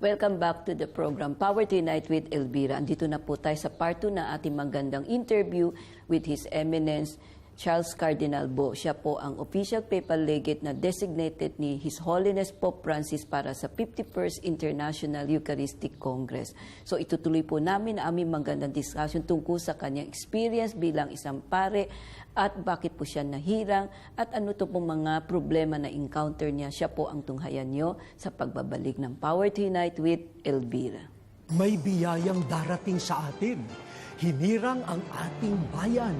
Welcome back to the program, Power to Unite with Elvira. Andito na po tayo sa part 2 na ating magandang interview with His Eminence, Charles Cardinal Bo. Siya po ang official papal legate na designated ni His Holiness Pope Francis para sa 51st International Eucharistic Congress. So itutuloy po namin ang aming magandang discussion tungkol sa kanyang experience bilang isang pare at bakit po siya nahirang at ano to pong mga problema na encounter niya. Siya po ang tunghayan niyo sa pagbabalik ng Power to Unite with Elvira. May biyayang darating sa atin. Hinirang ang ating bayan.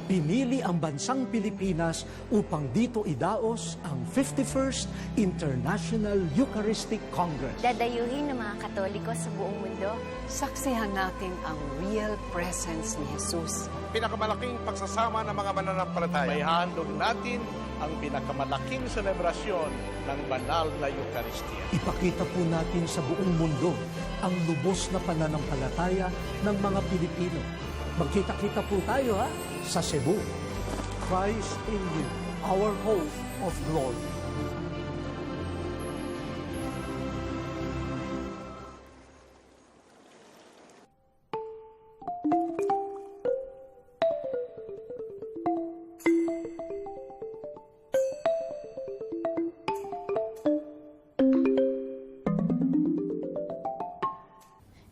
Pinili ang bansang Pilipinas upang dito idaos ang 51st International Eucharistic Congress. Dadayuhin ng mga Katoliko sa buong mundo. Saksihan natin ang real presence ni Jesus. Pinakamalaking pagsasama ng mga mananampalataya. May handog natin ang pinakamalaking selebrasyon ng banal na Eucharistia. Ipakita po natin sa buong mundo ang lubos na pananampalataya ng mga Pilipino. Magkita-kita po tayo sa Cebu. Christ in you, our hope of glory.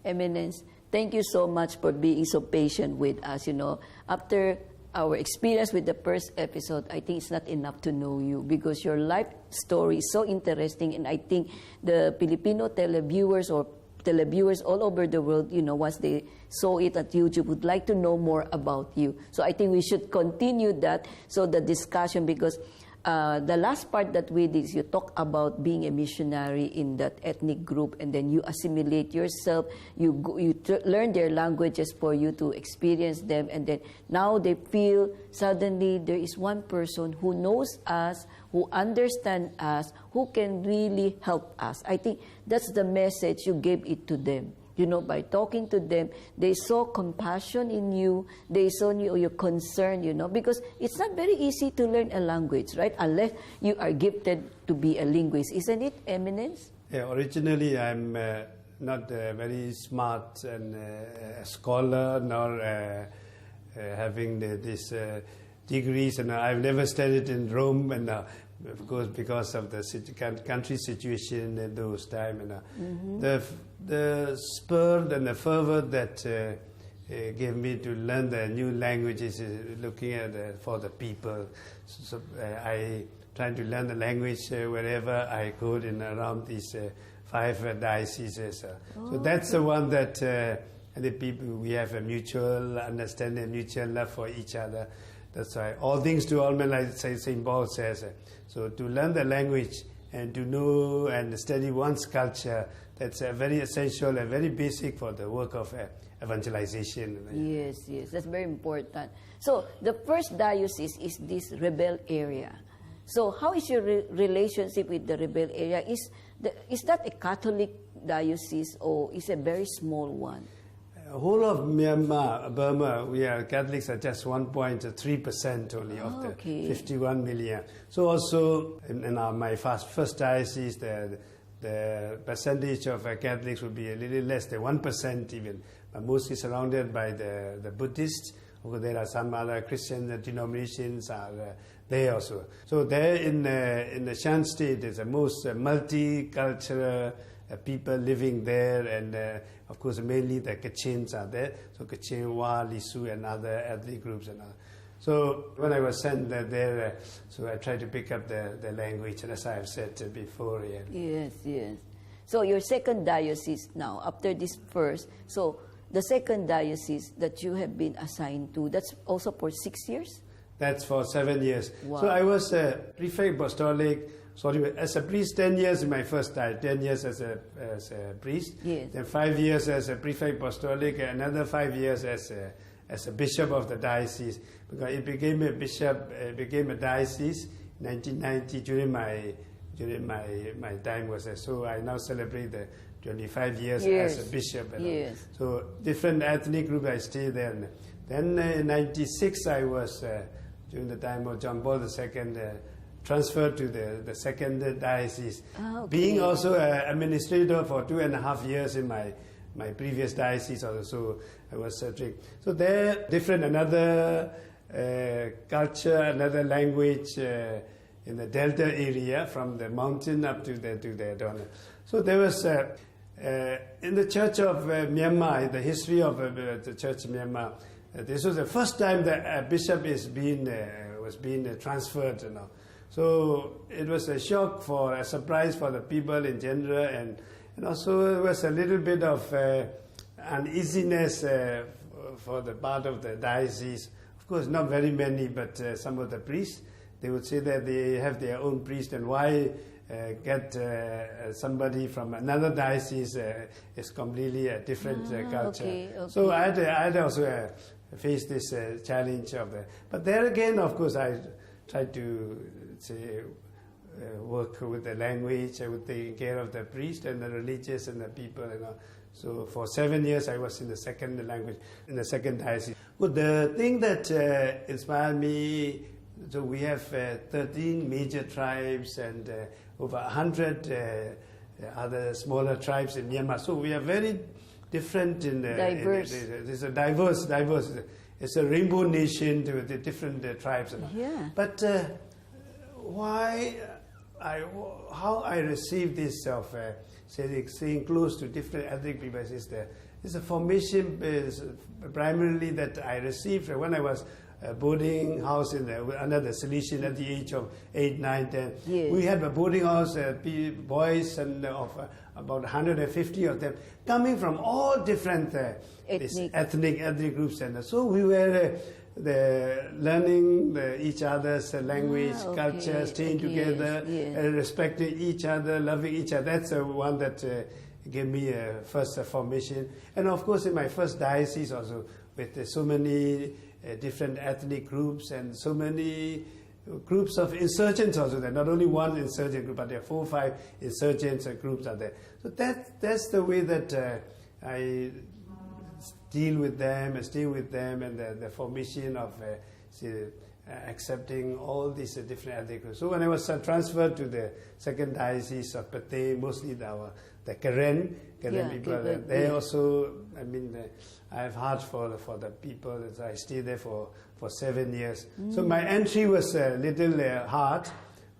Eminence, thank you so much for being so patient with us. You know, after our experience with the first episode, I think it's not enough to know you because your life story is so interesting, and I think the Filipino televiewers or televiewers all over the world, you know, once they saw it at YouTube, would like to know more about you. So I think we should continue that, so the discussion, because the last part that we did is you talk about being a missionary in that ethnic group, and then you assimilate yourself, you learn their languages for you to experience them, and then now they feel suddenly there is one person who knows us, who understands us, who can really help us. I think that's the message you gave it to them. You know, by talking to them, they saw compassion in you, they saw your concern, you know, because it's not very easy to learn a language, right? Unless you are gifted to be a linguist. Isn't it, Eminence? Yeah, originally I'm not very smart and a scholar, nor having these degrees, and I've never studied in Rome, and of course because of the country situation at those times, and the spur and the fervor that gave me to learn the new languages, looking at for the people. So I tried to learn the language wherever I could in around these 5 dioceses. So that's the one that the people, we have a mutual understanding, mutual love for each other. That's why all things to all men, like St. Paul says. So to learn the language and to know and study one's culture, that's very essential and very basic for the work of evangelization. Yes, yes, that's very important. So the first diocese is this rebel area. So how is your relationship with the rebel area? Is that a Catholic diocese or is a very small one? Whole of Myanmar, Burma, we are Catholics are just 1.3% only of the 51 million. So also in my first diocese, the percentage of Catholics would be a little less than 1% even, but mostly surrounded by the Buddhists. There are some other Christian denominations are there also. So there in the Shan State, there's the most multicultural people living there, and of course mainly the Kachins are there. So Kachin, Wa, Lisu, and other ethnic groups and other. So when I was sent there, so I tried to pick up the language, as I have said before. Yeah. Yes, yes. So your second diocese now, after this first, so the second diocese that you have been assigned to, that's also for 6 years? That's for 7 years. Wow. So I was prefect apostolic, as a priest, 10 years in my first time, 10 years as a priest, yes. Then 5 years as a prefect apostolic, another 5 years as a bishop of the diocese, because it became a bishop, became a diocese in 1990 during my time was there. So I now celebrate the 25 years as a bishop. Yes. So different ethnic group I stayed there. Then in 96 I was, during the time of John Paul II, transferred to the second diocese. Okay. Being also an administrator for 2.5 years in my previous diocese also, so I was searching. So they're different, another culture, another language in the Delta area, from the mountain up to the donor. So there was in the Church of Myanmar, the history of the Church of Myanmar, this was the first time that a bishop was being transferred. So it was a shock, a surprise for the people in general, and also it was a little bit of uneasiness for the part of the diocese. Of course, not very many, but some of the priests, they would say that they have their own priest, and why get somebody from another diocese is completely a different culture. Okay. So I had also faced this challenge of the. But there again, of course, I tried to work with the language, with taking care of the priest and the religious and the people. So for 7 years, I was in the second language, in the second diocese. Well, the thing that inspired me, so we have 13 major tribes and over 100 other smaller tribes in Myanmar. So we are very different in diverse. It's a diverse. It's a rainbow nation with the different tribes. Yeah. But how I received this of staying close to different ethnic people is the formation primarily that I received when I was boarding house under the Salesian at the age of 8, 9, 10. Yes. We had a boarding house, boys and of about 150 of them, coming from all different ethnic groups, and so we were learning each other's language, culture, staying together, respecting each other, loving each other. That's the one that gave me first formation. And of course, in my first diocese also, with so many different ethnic groups and so many groups of insurgents also. There are not only one insurgent group, but there are 4 or 5 insurgents groups are there. So that's the way that I deal with them and stay with them, and the formation of accepting all these different ethnic groups. So when I was transferred to the second diocese of Pathé, mostly the Karen people, they also, I have heart for the people. So I stayed there for 7 years. So my entry was a little hard,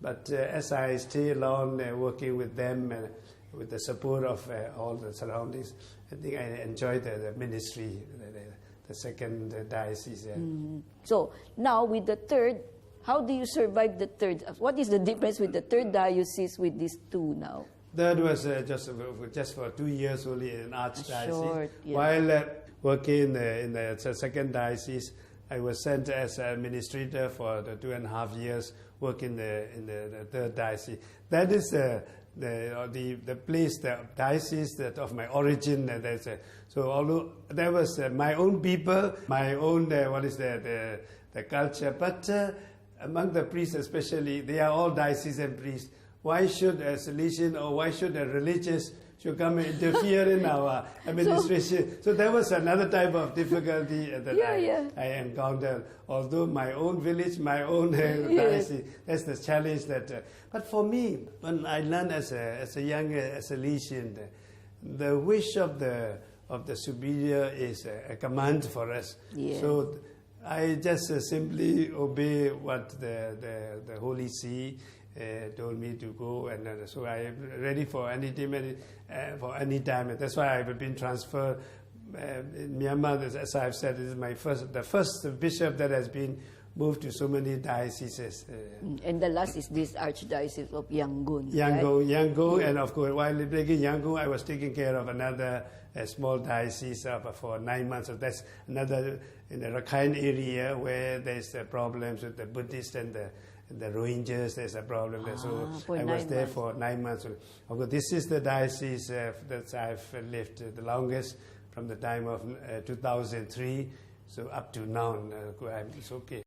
but as I stay along working with them, with the support of all the surroundings, I think I enjoyed the ministry, the second diocese. Yeah. So now with the third, how do you survive the third? What is the difference with the third diocese with these two now? That was just for 2 years only in Archdiocese. Short, yeah. While working in the second diocese, I was sent as administrator for the 2.5 years, working in the third diocese. That is the place, the diocese that of my origin. So although there was my own people, my own the culture, but among the priests especially, they are all diocesan priests. Why should a Salesian or why should a religious should come and interfere in our administration? So there was another type of difficulty that I encountered. Although my own village, my own diocese, that's the challenge that. But for me, when I learned as a young Salesian, the wish of the superior is a command for us. Yeah. So I just simply obey what the Holy See told me to go, and so I am ready for any time. And that's why I've been transferred in Myanmar. As I've said, this is the first bishop that has been moved to so many dioceses. And the last is this Archdiocese of Yangon. Yangon, right? And of course, while living in Yangon, I was taking care of another small diocese for 9 months. So that's another in the Rakhine area where there's problems with the Buddhists and the Rohingyas. There's a problem there. So I was there for 9 months. Of course, this is the diocese that I've lived the longest, from the time of 2003, so up to now. It's okay.